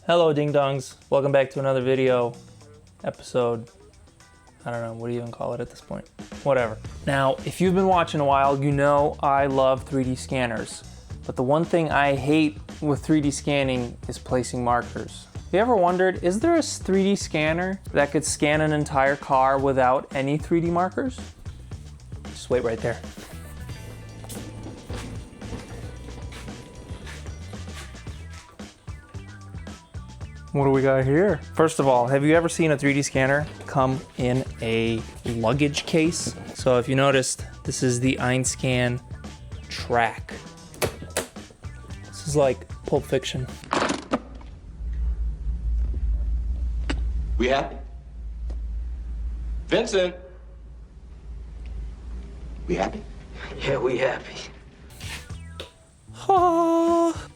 Hello ding dongs, welcome back to another video, episode, I don't know, what do you even call it at this point? Whatever. Now, if you've been watching a while, you know I love 3D scanners, but the one thing I hate with 3D scanning is placing markers. Have you ever wondered, is there a 3D scanner that could scan an entire car without any 3D markers? Just wait right there. What do we got here? First of all, have you ever seen a 3D scanner come in a luggage case? So if you noticed, this is the Einscan Trak. This is like Pulp Fiction. We happy? Vincent? We happy? Yeah, we happy.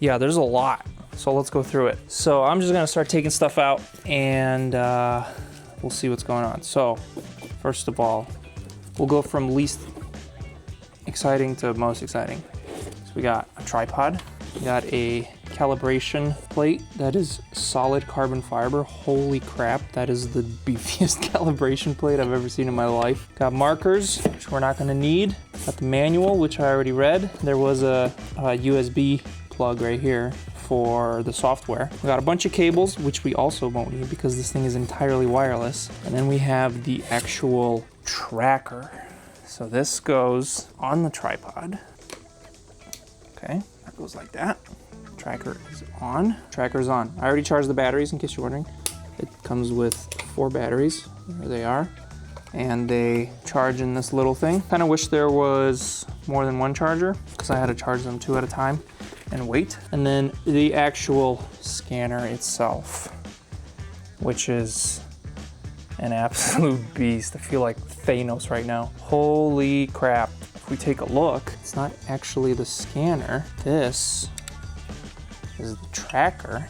Yeah, there's a lot. So let's go through it. So I'm just gonna start taking stuff out and we'll see what's going on. So first of all, we'll go from least exciting to most exciting. So we got a tripod, we got a calibration plate that is solid carbon fiber. Holy crap, that is the beefiest calibration plate I've ever seen in my life. Got markers, which we're not gonna need. Got the manual, which I already read. There was a USB plug right here for the software. We got a bunch of cables, which we also won't need because this thing is entirely wireless. And then we have the actual tracker. So this goes on the tripod. Okay, that goes like that. Tracker is on. Tracker's on. I already charged the batteries in case you're wondering. It comes with 4 batteries. There they are. And they charge in this little thing. Kind of wish there was more than one charger because I had to charge them 2 at a time and wait. And then the actual scanner itself, which is an absolute beast. I feel like Thanos right now. Holy crap. If we take a look, it's not actually the scanner. This is the tracker.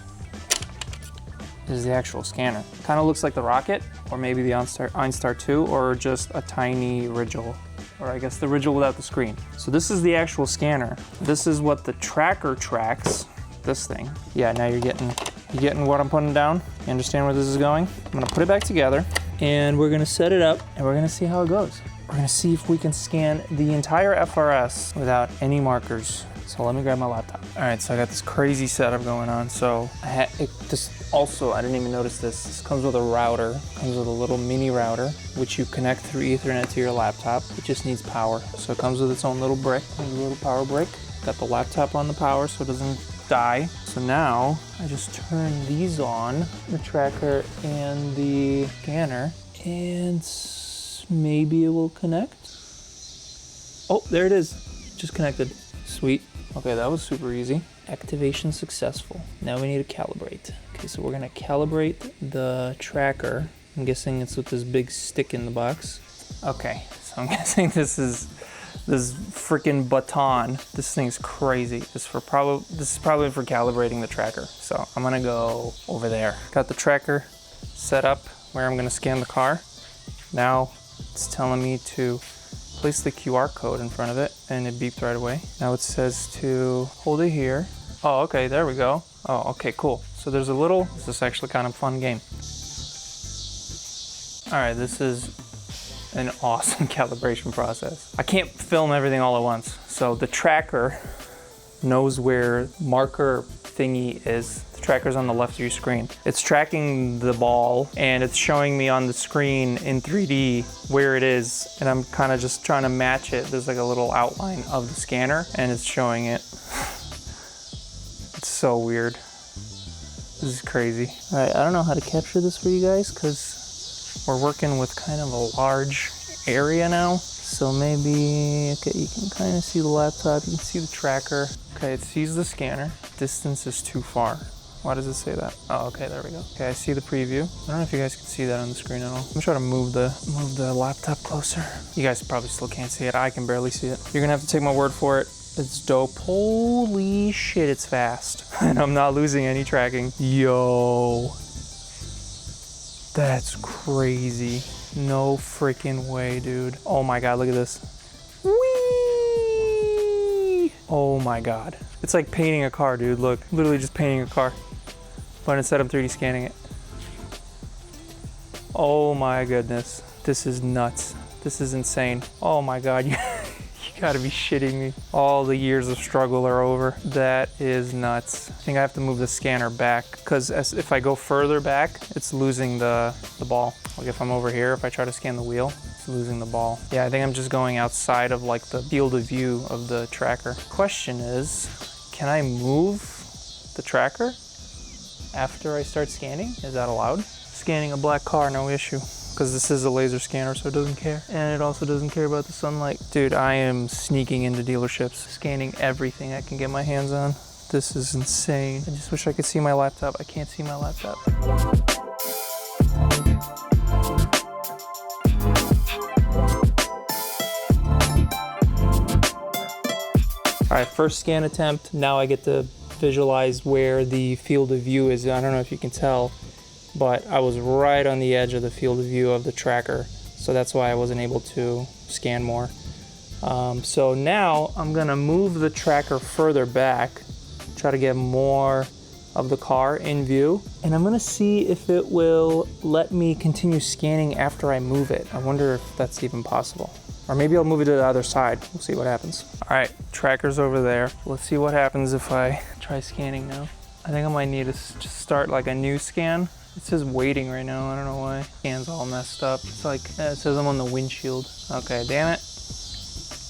This is the actual scanner. Kind of looks like the Rocket, or maybe the Einstar 2, or just a tiny Rigel, or I guess the Rigel without the screen. So this is the actual scanner. This is what the tracker tracks, this thing. Yeah, now you're getting what I'm putting down? You understand where this is going? I'm gonna put it back together, and we're gonna set it up, and we're gonna see how it goes. We're gonna see if we can scan the entire FRS without any markers. So let me grab my laptop. All right, so I got this crazy setup going on. So I didn't even notice this. This comes with a router, comes with a little mini router, which you connect through Ethernet to your laptop. It just needs power. So it comes with its own little brick, a little power brick. Got the laptop on the power so it doesn't die. So now I just turn these on, the tracker and the scanner, and maybe it will connect. Oh, there it is, just connected. Sweet. Okay, that was super easy. Activation successful. Now we need to calibrate. Okay, so we're gonna calibrate the tracker. I'm guessing it's with this big stick in the box. Okay, so I'm guessing this is this freaking baton. This thing's crazy. This is probably for calibrating the tracker. So I'm gonna go over there. Got the tracker set up where I'm gonna scan the car. Now it's telling me to place the QR code in front of it, and it beeped right away. Now it says to hold it here. Oh, okay, there we go. Oh, okay, cool. So there's this is actually kind of a fun game. All right, this is an awesome calibration process. I can't film everything all at once. So the tracker knows where marker thingy is. The tracker's on the left of your screen. It's tracking the ball, and it's showing me on the screen in 3D where it is, and I'm kind of just trying to match it. There's like a little outline of the scanner, and it's showing it. It's so weird. This is crazy. All right, I don't know how to capture this for you guys because we're working with kind of a large area now. So maybe, okay, you can kind of see the laptop, you can see the tracker. Okay, it sees the scanner. Distance is too far. Why does it say that? Oh, okay, there we go. Okay, I see the preview. I don't know if you guys can see that on the screen at all. I'm gonna try to move the laptop closer. You guys probably still can't see it. I can barely see it. You're gonna have to take my word for it. It's dope. Holy shit, it's fast. And I'm not losing any tracking. Yo. That's crazy. No freaking way, dude. Oh my God, look at this. Whee! Oh my God. It's like painting a car, dude. Look, literally just painting a car. but instead I'm 3D scanning it. Oh my goodness. This is nuts. This is insane. Oh my God, you gotta be shitting me. All the years of struggle are over. That is nuts. I think I have to move the scanner back because if I go further back, it's losing the ball. Like if I'm over here, if I try to scan the wheel, it's losing the ball. Yeah, I think I'm just going outside of like the field of view of the tracker. Question is, can I move the tracker after I start scanning? Is that allowed? Scanning a black car, no issue. Because this is a laser scanner, so it doesn't care. And it also doesn't care about the sunlight. Dude, I am sneaking into dealerships, scanning everything I can get my hands on. This is insane. I just wish I could see my laptop. I can't see my laptop. All right, first scan attempt. Now I get to visualize where the field of view is. I don't know if you can tell, but I was right on the edge of the field of view of the tracker. So that's why I wasn't able to scan more. So now I'm gonna move the tracker further back, try to get more of the car in view. And I'm gonna see if it will let me continue scanning after I move it. I wonder if that's even possible. Or maybe I'll move it to the other side. We'll see what happens. All right, tracker's over there. Let's see what happens if I try scanning now. I think I might need to just start like a new scan. It says waiting right now, I don't know why. Scan's all messed up. It's like, it says I'm on the windshield. Okay, damn it.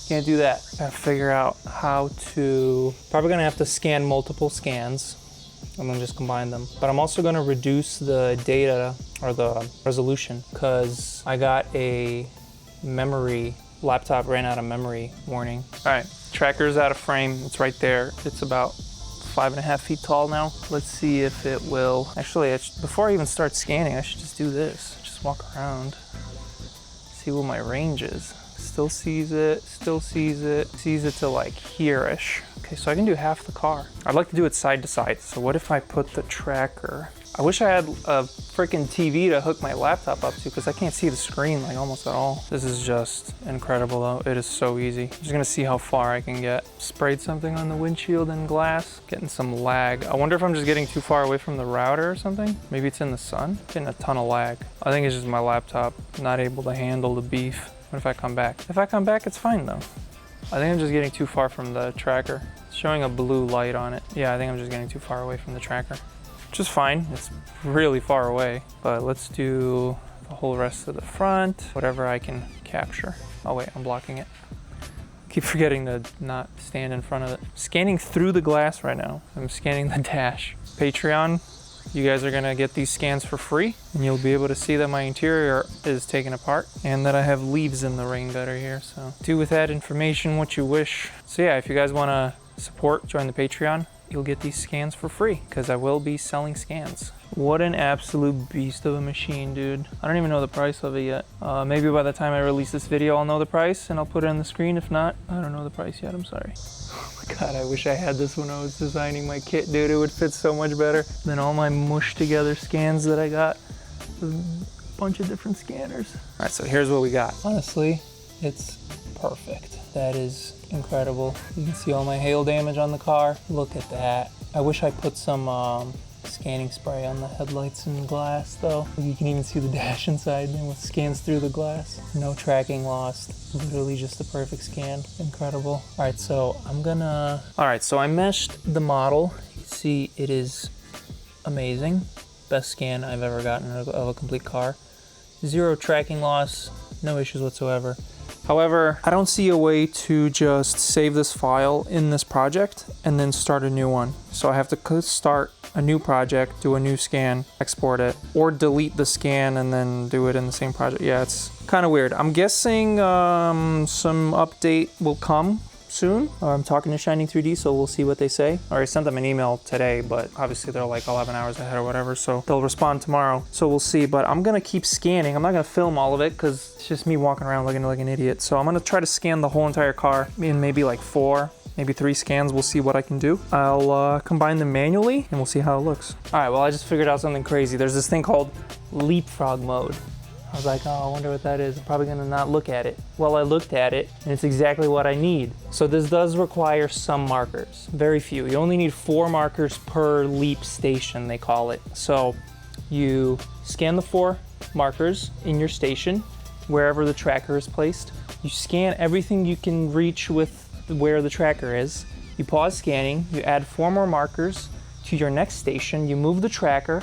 Can't do that. Gotta figure out how to, probably gonna have to scan multiple scans. I'm gonna just combine them. But I'm also gonna reduce the data or the resolution because I got a laptop ran out of memory warning. All right, tracker's out of frame. It's right there. It's about 5.5 feet tall now. Let's see if it will. Actually, before I even start scanning, I should just do this. Just walk around, see what my range is. Still sees it, sees it to like here-ish. Okay, so I can do half the car. I'd like to do it side to side. So what if I put the tracker? I wish I had a freaking TV to hook my laptop up to because I can't see the screen like almost at all. This is just incredible though. It is so easy. I'm just gonna see how far I can get. Sprayed something on the windshield and glass. Getting some lag. I wonder if I'm just getting too far away from the router or something. Maybe it's in the sun. Getting a ton of lag. I think it's just my laptop not able to handle the beef. What if I come back? If I come back, it's fine though. I think I'm just getting too far from the tracker. It's showing a blue light on it. Yeah, I think I'm just getting too far away from the tracker. Which is fine, it's really far away. But let's do the whole rest of the front, whatever I can capture. Oh wait, I'm blocking it. Keep forgetting to not stand in front of it. Scanning through the glass right now. I'm scanning the dash. Patreon, you guys are gonna get these scans for free and you'll be able to see that my interior is taken apart and that I have leaves in the rain gutter here. So do with that information what you wish. So yeah, if you guys wanna support, join the Patreon. You'll get these scans for free because I will be selling scans. What an absolute beast of a machine, dude. I don't even know the price of it yet. Maybe by the time I release this video, I'll know the price and I'll put it on the screen. If not, I don't know the price yet, I'm sorry. Oh my God, I wish I had this when I was designing my kit, dude. It would fit so much better than all my mushed together scans that I got. A bunch of different scanners. All right, so here's what we got. Honestly, it's perfect. That is incredible. You can see all my hail damage on the car. Look at that. I wish I put some scanning spray on the headlights and glass though. You can even see the dash inside and it scans through the glass. No tracking lost. Literally just the perfect scan. Incredible. All right, so so I meshed the model. You see it is amazing. Best scan I've ever gotten of a complete car. Zero tracking loss, no issues whatsoever. However, I don't see a way to just save this file in this project and then start a new one. So I have to start a new project, do a new scan, export it, or delete the scan and then do it in the same project. Yeah, it's kind of weird. I'm guessing some update will come soon. I'm talking to Shining 3D, so we'll see what they say. I already sent them an email today, but obviously they're like 11 hours ahead or whatever, so they'll respond tomorrow. So we'll see, but I'm gonna keep scanning. I'm not gonna film all of it because it's just me walking around looking like an idiot. So I'm gonna try to scan the whole entire car in maybe like 4, maybe 3 scans. We'll see what I can do. I'll combine them manually and we'll see how it looks. All right, well, I just figured out something crazy. There's this thing called leapfrog mode. I was like, oh, I wonder what that is. I'm probably gonna not look at it. Well, I looked at it and it's exactly what I need. So this does require some markers, very few. You only need 4 markers per leap station, they call it. So you scan the 4 markers in your station, wherever the tracker is placed. You scan everything you can reach with where the tracker is. You pause scanning, you add 4 more markers to your next station, you move the tracker,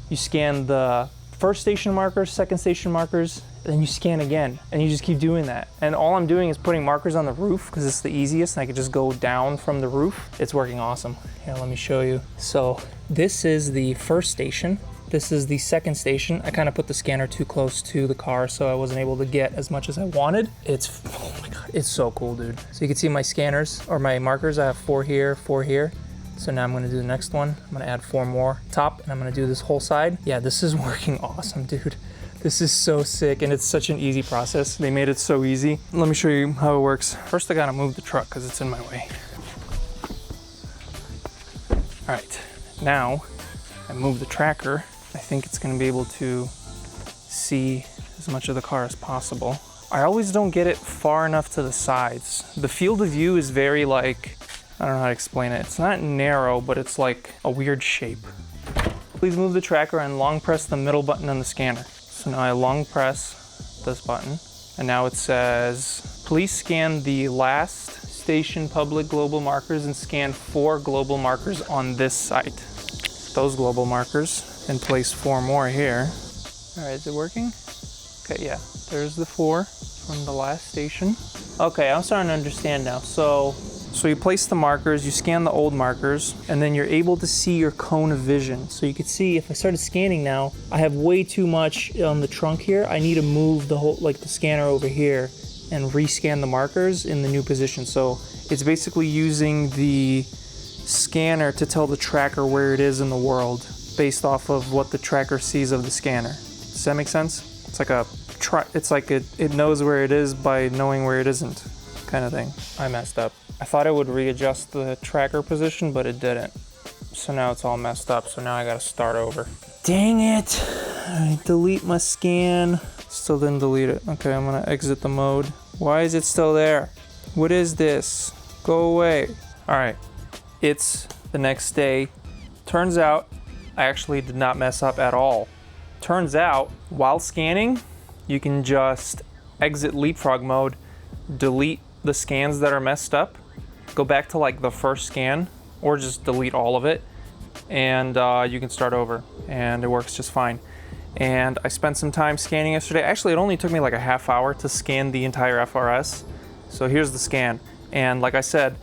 you scan the first station markers, second station markers, and then you scan again, and you just keep doing that. And all I'm doing is putting markers on the roof because it's the easiest and I can just go down from the roof. It's working awesome. Here, let me show you. So this is the first station. This is the second station. I kind of put the scanner too close to the car, so I wasn't able to get as much as I wanted. Oh my God, it's so cool, dude. So you can see my scanners, or my markers. I have 4 here, 4 here. So now I'm gonna do the next one. I'm gonna add 4 more top, and I'm gonna do this whole side. Yeah, this is working awesome, dude. This is so sick, and it's such an easy process. They made it so easy. Let me show you how it works. First, I gotta move the truck because it's in my way. All right, now I move the tracker. I think it's gonna be able to see as much of the car as possible. I always don't get it far enough to the sides. The field of view is very like, I don't know how to explain it. It's not narrow, but it's like a weird shape. Please move the tracker and long press the middle button on the scanner. So now I long press this button, and now it says, please scan the last station public global markers and scan 4 global markers on this site. Those global markers, and place 4 more here. All right, is it working? Okay, yeah, there's the 4 from the last station. Okay, I'm starting to understand now. So you place the markers, you scan the old markers, and then you're able to see your cone of vision. So you can see if I started scanning now, I have way too much on the trunk here. I need to move the whole, like the scanner over here and rescan the markers in the new position. So it's basically using the scanner to tell the tracker where it is in the world based off of what the tracker sees of the scanner. Does that make sense? It's like it knows where it is by knowing where it isn't, kind of thing. I messed up. I thought it would readjust the tracker position, but it didn't. So now it's all messed up, so now I gotta start over. Dang it! I delete my scan. Still didn't delete it. Okay, I'm gonna exit the mode. Why is it still there? What is this? Go away. All right, it's the next day. Turns out I actually did not mess up at all. Turns out, while scanning, you can just exit leapfrog mode, delete the scans that are messed up, go back to like the first scan, or just delete all of it, and you can start over, and it works just fine. And I spent some time scanning yesterday. Actually, it only took me like a half hour to scan the entire FRS. So here's the scan. And like I said,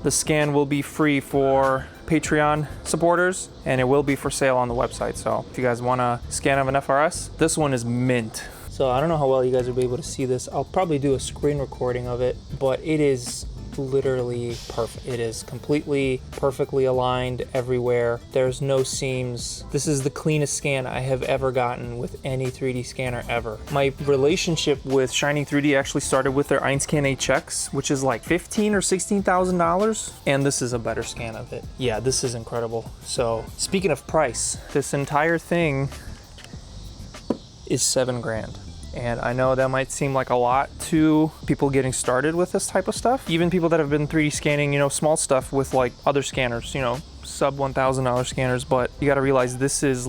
the scan will be free for Patreon supporters, and it will be for sale on the website. So if you guys want a scan of an FRS, this one is mint. So I don't know how well you guys will be able to see this. I'll probably do a screen recording of it, but it is literally perfect. It is completely perfectly aligned everywhere. There's no seams. This is the cleanest scan I have ever gotten with any 3D scanner ever. My relationship with Shining 3D actually started with their Einscan HX, which is like $15,000 or $16,000, and this is a better scan of it. Yeah, this is incredible. So speaking of price, this entire thing is $7 grand. And I know that might seem like a lot to people getting started with this type of stuff. Even people that have been 3D scanning, you know, small stuff with like other scanners, you know, sub $1,000 scanners. But you gotta realize this is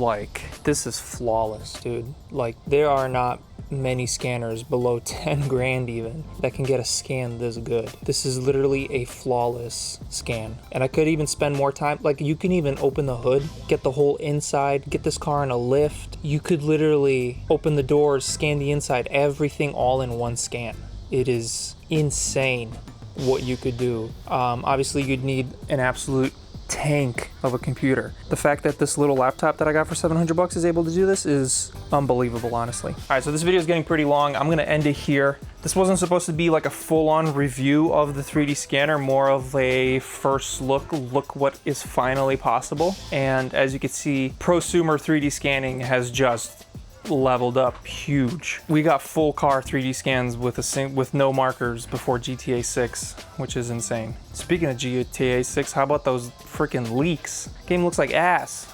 flawless, dude. Like there are not many scanners below 10 grand even that can get a scan this good. This is literally a flawless scan. And I could even spend more time, like you can even open the hood, get the whole inside, get this car in a lift. You could literally open the doors, scan the inside, everything all in one scan. It is insane what you could do. Obviously you'd need an absolute tank of a computer. The fact that this little laptop that I got for $700 is able to do this is unbelievable, honestly. All right, so this video is getting pretty long. I'm gonna end it here. This wasn't supposed to be like a full-on review of the 3D scanner, more of a first look what is finally possible. And as you can see, prosumer 3D scanning has just leveled up huge. We got full car 3D scans with no markers before GTA 6, which is insane. Speaking of GTA 6, how about those freaking leaks? Game looks like ass.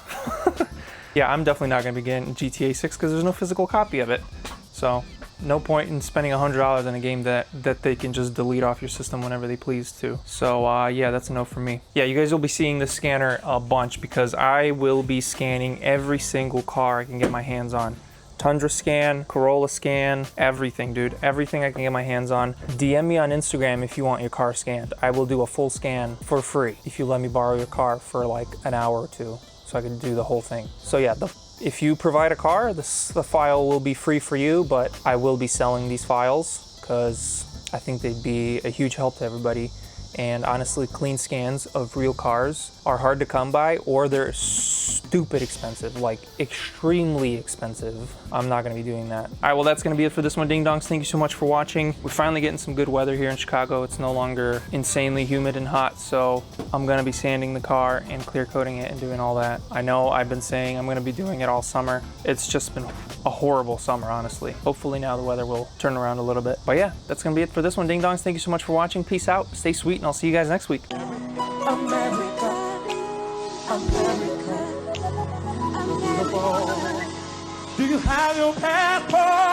Yeah, I'm definitely not gonna be getting GTA 6 because there's no physical copy of it. So no point in spending $100 in a game that they can just delete off your system whenever they please to. So yeah, that's a no for me. Yeah, you guys will be seeing this scanner a bunch because I will be scanning every single car I can get my hands on. Tundra scan, Corolla scan, everything, dude. Everything I can get my hands on. DM me on Instagram if you want your car scanned. I will do a full scan for free if you let me borrow your car for like an hour or two so I can do the whole thing. So yeah, if you provide a car, the file will be free for you, but I will be selling these files because I think they'd be a huge help to everybody. And honestly, clean scans of real cars are hard to come by, or they're stupid expensive, like extremely expensive. I'm not gonna be doing that. All right, well, that's gonna be it for this one, Ding Dongs. Thank you so much for watching. We're finally getting some good weather here in Chicago. It's no longer insanely humid and hot, so I'm gonna be sanding the car and clear coating it and doing all that. I know I've been saying I'm gonna be doing it all summer. It's just been a horrible summer, honestly. Hopefully now the weather will turn around a little bit. But yeah, that's gonna be it for this one, Ding Dongs. Thank you so much for watching. Peace out, stay sweet, and I'll see you guys next week. America, America. Do you have your passport?